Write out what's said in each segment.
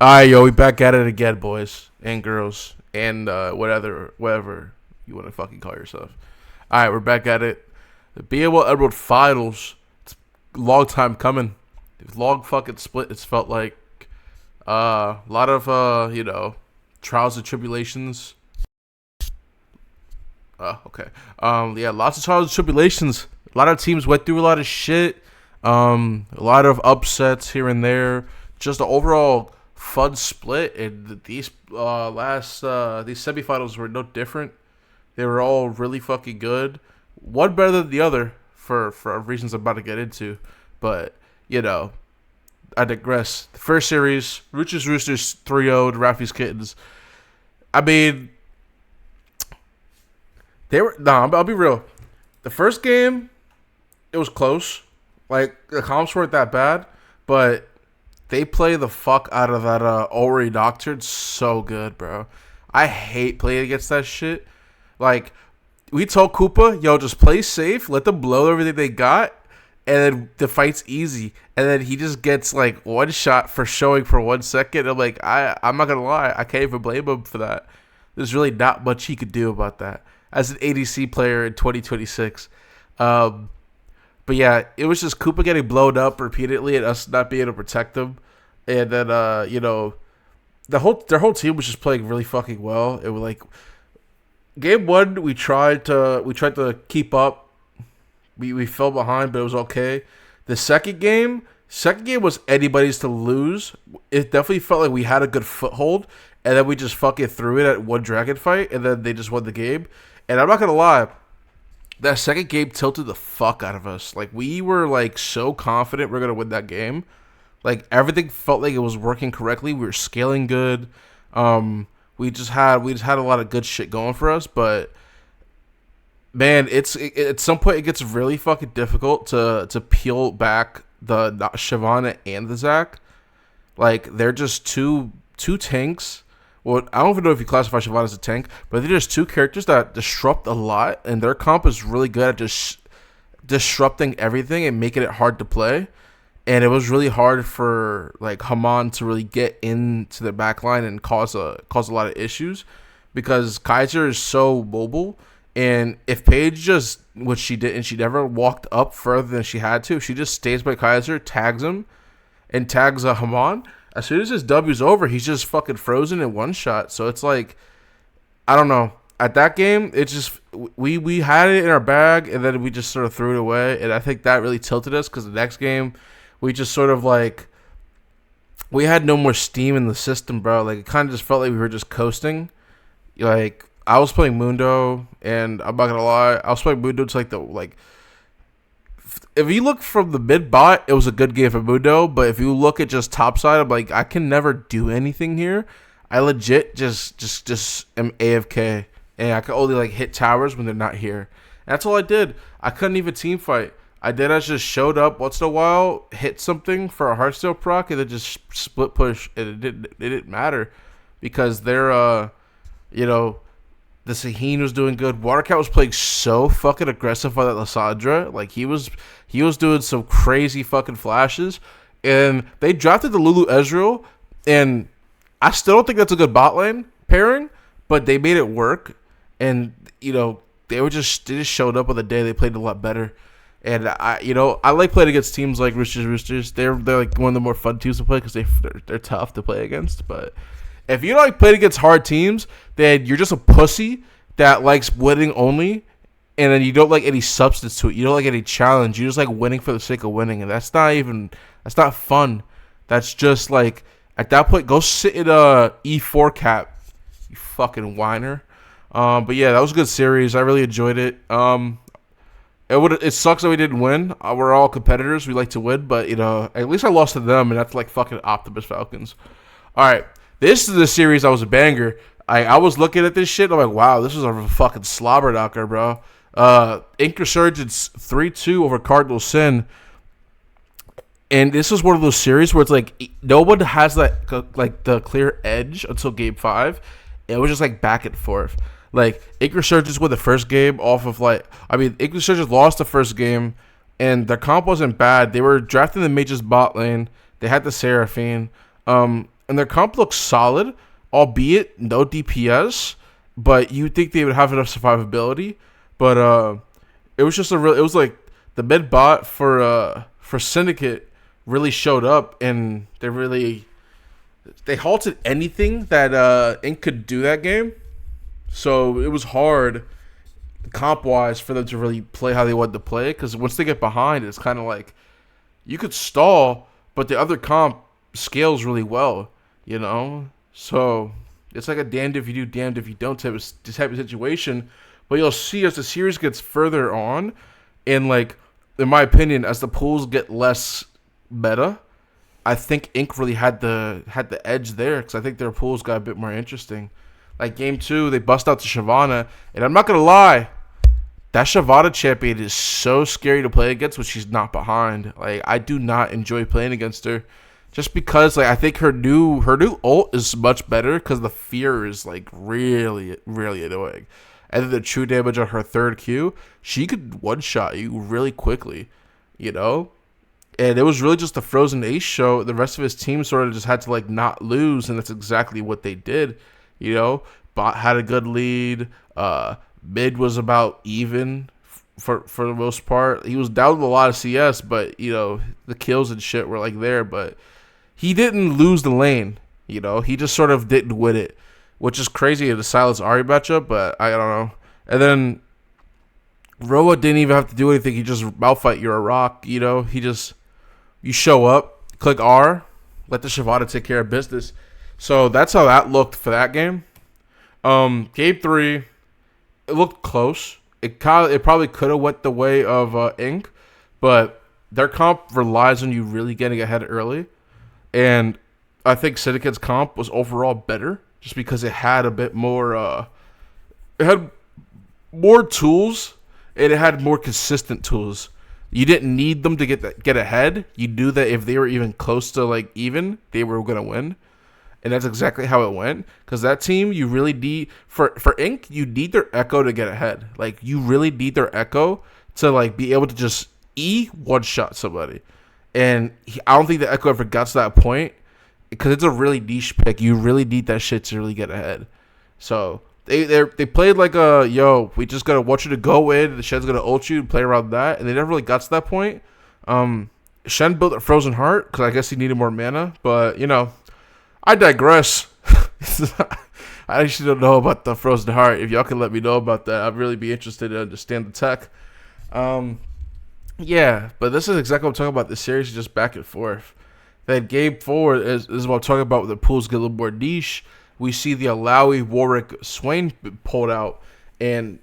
Alright, yo, we back at it again, boys and girls, and whatever you want to fucking call yourself. Alright, we're back at it. The BAL Edward Finals. It's a long time coming. It's long fucking split. It's felt like a lot of trials and tribulations. Okay. Yeah, lots of trials and tribulations. A lot of teams went through a lot of shit. A lot of upsets here and there. Just the overall fun split, and these these semifinals were no different. They were all really fucking good. One better than the other for reasons I'm about to get into, but I digress. The first series, Rooches Roosters 3-0 to Raffi's Kittens. I mean, I'll be real. The first game, it was close. Like, the comps weren't that bad, but they play the fuck out of that Ori Nocturne so good, bro. I hate playing against that shit. Like, we told Koopa, yo, just play safe, let them blow everything they got, and then the fight's easy. And then he just gets, like, one shot for showing for 1 second. I'm like, I'm not gonna lie, I can't even blame him for that. There's really not much he could do about that as an ADC player in 2026. But yeah, it was just Koopa getting blown up repeatedly and us not being able to protect them. And then their whole team was just playing really fucking well. It was like game one, we tried to keep up. We fell behind, but it was okay. The second game was anybody's to lose. It definitely felt like we had a good foothold, and then we just fucking threw it at one dragon fight, and then they just won the game. And I'm not gonna lie, that second game tilted the fuck out of us. Like, we were like so confident we're gonna win that game. Like, everything felt like it was working correctly. We were scaling good. We just had a lot of good shit going for us. But man, at some point it gets really fucking difficult to peel back the Shyvana and the Zac. Like, they're just two tanks. Well, I don't even know if you classify Shyvana as a tank, but they're just two characters that disrupt a lot, and their comp is really good at just disrupting everything and making it hard to play. And it was really hard for like Haman to really get into the backline and cause a lot of issues because Kaiser is so mobile. And if Paige just, which she did, and she never walked up further than she had to, if she just stays by Kaiser, tags him, and tags Haman, as soon as his W's over, he's just fucking frozen in one shot. So it's like, I don't know. At that game, it just, we had it in our bag, and then we just sort of threw it away. And I think that really tilted us because the next game, we just sort of like, we had no more steam in the system, bro. Like, it kind of just felt like we were just coasting. Like, I was playing Mundo, and I'm not gonna lie, I was playing Mundo to if you look from the mid bot, it was a good game for Mundo. But if you look at just top side, I'm like, I can never do anything here. I legit just am AFK, and I can only like hit towers when they're not here. And that's all I did. I couldn't even team fight. I just showed up once in a while, hit something for a Hearthstone proc, and then just split push, and it didn't matter because they're the Saheen was doing good. Watercat was playing so fucking aggressive on that Lysandra. Like, he was doing some crazy fucking flashes. And they drafted the Lulu Ezreal, and I still don't think that's a good bot lane pairing, but they made it work. And, they just showed up on the day. They played a lot better. And I like playing against teams like Roosters. They're like one of the more fun teams to play because they're tough to play against. But if you don't like playing against hard teams, then you're just a pussy that likes winning only, and then you don't like any substance to it. You don't like any challenge. You just like winning for the sake of winning, and that's not fun. That's just like, at that point, go sit in a E4 cap, you fucking whiner. But yeah, that was a good series. I really enjoyed it. It sucks that we didn't win. We're all competitors. We like to win, but at least I lost to them, and that's like fucking Optimus Falcons. All right. This is the series that was a banger. I was looking at this shit. I'm like, wow, this is a fucking slobber knocker, bro. Ink Resurgence 3-2 over Cardinal Sin. And this is one of those series where it's like no one has that like the clear edge until game 5. It was just like back and forth. Like, Ink Resurgence won the first game off of Ink Resurgence lost the first game, and their comp wasn't bad. They were drafting the Mage's bot lane. They had the Seraphine. and their comp looks solid, albeit no DPS. But you think they would have enough survivability. But it was just it was like the mid bot for Syndicate really showed up, and they halted anything that Ink could do that game. So it was hard comp wise for them to really play how they wanted to play, because once they get behind, it's kind of like you could stall, but the other comp scales really well, you know. So it's like a damned if you do, damned if you don't type of situation. But you'll see as the series gets further on, and like in my opinion, as the pools get less meta, I think Ink really had the edge there, because I think their pools got a bit more interesting. Like game 2, they bust out to Shyvana, and I'm not gonna lie, that Shyvana champion is so scary to play against when she's not behind. Like, I do not enjoy playing against her, just because like I think her new ult is much better, because the fear is like really really annoying, and then the true damage on her third Q, she could one shot you really quickly, you know. And it was really just the Frozen Ace show. The rest of his team sort of just had to like not lose, and that's exactly what they did. You know, bot had a good lead. Mid was about even for the most part. He was down with a lot of CS, but you know the kills and shit were like there. But he didn't lose the lane. You know, he just sort of didn't win it, which is crazy in the Silas Ari matchup. But I don't know. And then Roa didn't even have to do anything. He just malfight. You're a rock. You know, you show up, click R, let the Shyvana take care of business. So that's how that looked for that game. Game 3, it looked close. It probably could have went the way of Ink, but their comp relies on you really getting ahead early. And I think Syndicate's comp was overall better, just because it had a bit more. It had more tools, and it had more consistent tools. You didn't need them to get ahead. You knew that if they were even close to like even, they were gonna win. And that's exactly how it went. Because that team, you really need for Ink, you need their Echo to get ahead. Like you really need their Echo to like be able to just one shot somebody. And I don't think the Echo ever got to that point, because it's a really niche pick. You really need that shit to really get ahead. So they played like we just gotta want you to go in. The Shen's gonna ult you and play around that. And they never really got to that point. Shen built a Frozen Heart because I guess he needed more mana. But you know, I digress. I actually don't know about the Frozen Heart. If y'all can let me know about that, I'd really be interested to understand the tech. Yeah, but this is exactly what I'm talking about. This series is just back and forth. Then game 4 is what I'm talking about, when the pools get a little more niche. We see the Alawi, Warwick, Swain pulled out, and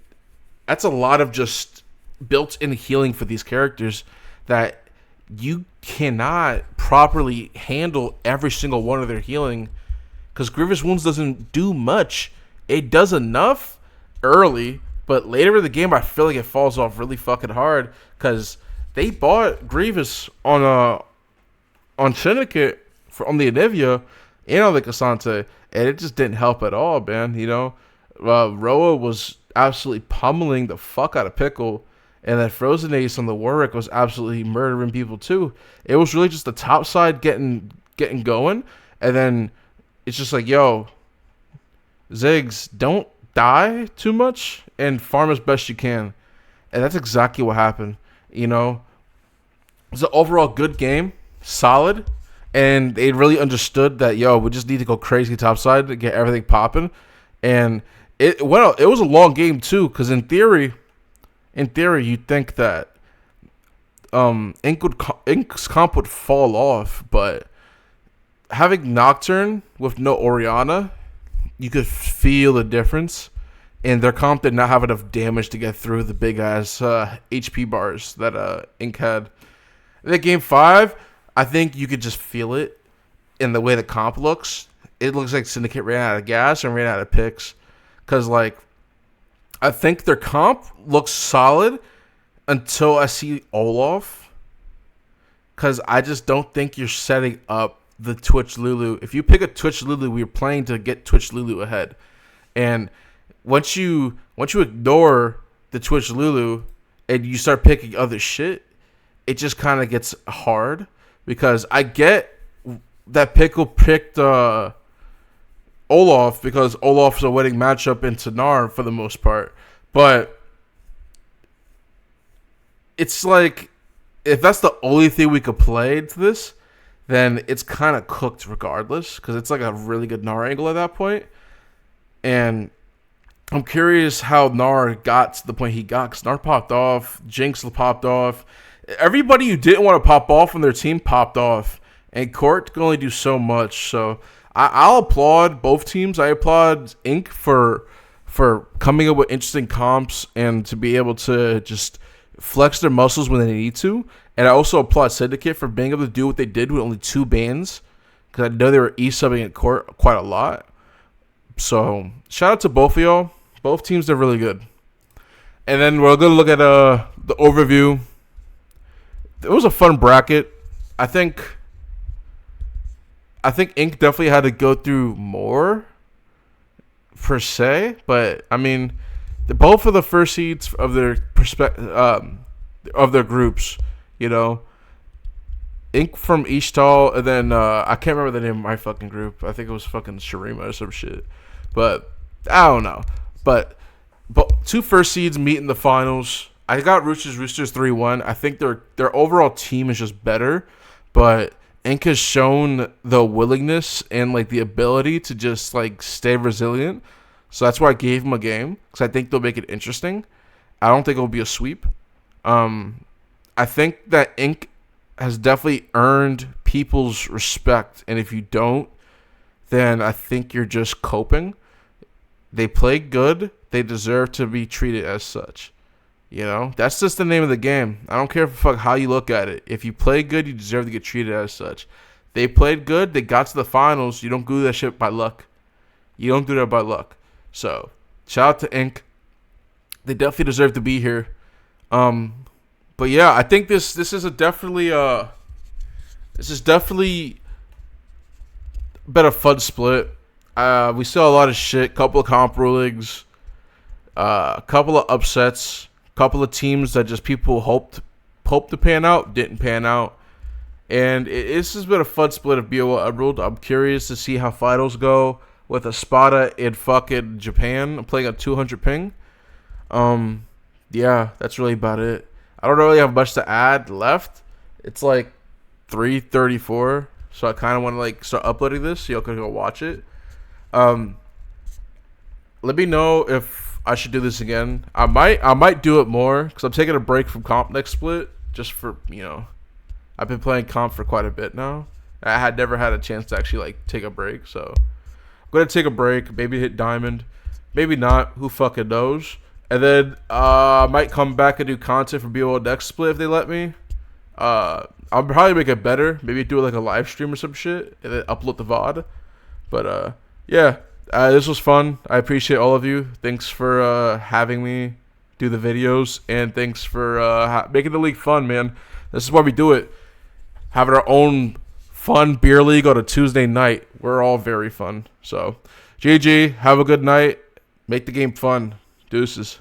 that's a lot of just built-in healing for these characters that you cannot properly handle every single one of their healing, because Grievous Wounds doesn't do much. It does enough early, but later in the game I feel like it falls off really fucking hard, because they bought Grievous on Syndicate on the Anivia and on the Cassante, and it just didn't help at all, man. You know, Roa was absolutely pummeling the fuck out of Pickle. And that Frozen Ace on the Warwick was absolutely murdering people too. It was really just the top side getting going. And then it's just like, yo, Ziggs, don't die too much and farm as best you can. And that's exactly what happened. You know, it's an overall good game, solid. And they really understood that, yo, we just need to go crazy top side to get everything popping. And it was a long game too, because in theory, you'd think that Ink's comp would fall off, but having Nocturne with no Orianna, you could feel the difference. And their comp did not have enough damage to get through the big-ass HP bars that Ink had. In the game 5, I think you could just feel it in the way the comp looks. It looks like Syndicate ran out of gas and ran out of picks. Because, like, I think their comp looks solid until I see Olaf. Because I just don't think you're setting up the Twitch Lulu. If you pick a Twitch Lulu, we're playing to get Twitch Lulu ahead. And once you ignore the Twitch Lulu and you start picking other shit, it just kind of gets hard. Because I get that Pickle picked Olaf because Olaf's a winning matchup into Gnar for the most part. But it's like, if that's the only thing we could play to this, then it's kind of cooked regardless, because it's like a really good Gnar angle at that point. And I'm curious how Gnar got to the point he got, because Gnar popped off, Jinx popped off. Everybody who didn't want to pop off from their team popped off. And Court can only do so much. So I'll applaud both teams. I applaud Inc. for coming up with interesting comps and to be able to just flex their muscles when they need to. And I also applaud Syndicate for being able to do what they did with only 2 bans, because I know they were e-subbing at Court quite a lot. So shout out to both of y'all. Both teams are really good. And then we're going to look at the overview. It was a fun bracket. I think Inc. definitely had to go through more, per se. But, I mean, both of the first seeds of their of their groups, you know. Inc. from Ishtal, and then I can't remember the name of my fucking group. I think it was fucking Shurima or some shit. But I don't know. But 2 first seeds meet in the finals. I got Roosters 3-1. I think their overall team is just better, but Inc. has shown the willingness and like the ability to just like stay resilient. So that's why I gave them a game, because I think they'll make it interesting. I don't think it'll be a sweep. I think that Inc. has definitely earned people's respect, and if you don't, then I think you're just coping. They play good. They deserve to be treated as such. You know, that's just the name of the game. I don't care how you look at it. If you play good, you deserve to get treated as such. They played good. They got to the finals. You don't do that shit by luck. You don't do that by luck. So, shout out to Inc. They definitely deserve to be here. But yeah, I think this is definitely been a fun split. We saw a lot of shit. Couple of comp rulings. A couple of upsets. Couple of teams that just people hoped to pan out, didn't pan out. And this has been a fun split of BOL Emerald. I'm curious to see how finals go with Espada in fucking Japan. I'm playing on 200 ping. Yeah, that's really about it. I don't really have much to add left. It's like 3:34, so I kind of want to like start uploading this so y'all can go watch it. Let me know if I should do this again. I might do it more, because I'm taking a break from comp next split, just for, you know, I've been playing comp for quite a bit now. I had never had a chance to actually like take a break, so I'm gonna take a break. Maybe hit diamond, maybe not. Who fucking knows? And then I might come back and do content for BOL next split if they let me. I'll probably make it better. Maybe do like a live stream or some shit and then upload the VOD. But yeah. This was fun. I appreciate all of you. Thanks for having me do the videos, and thanks for making the league fun, man. This is why we do it. Having our own fun beer league on a Tuesday night. We're all very fun. So, GG. Have a good night. Make the game fun. Deuces.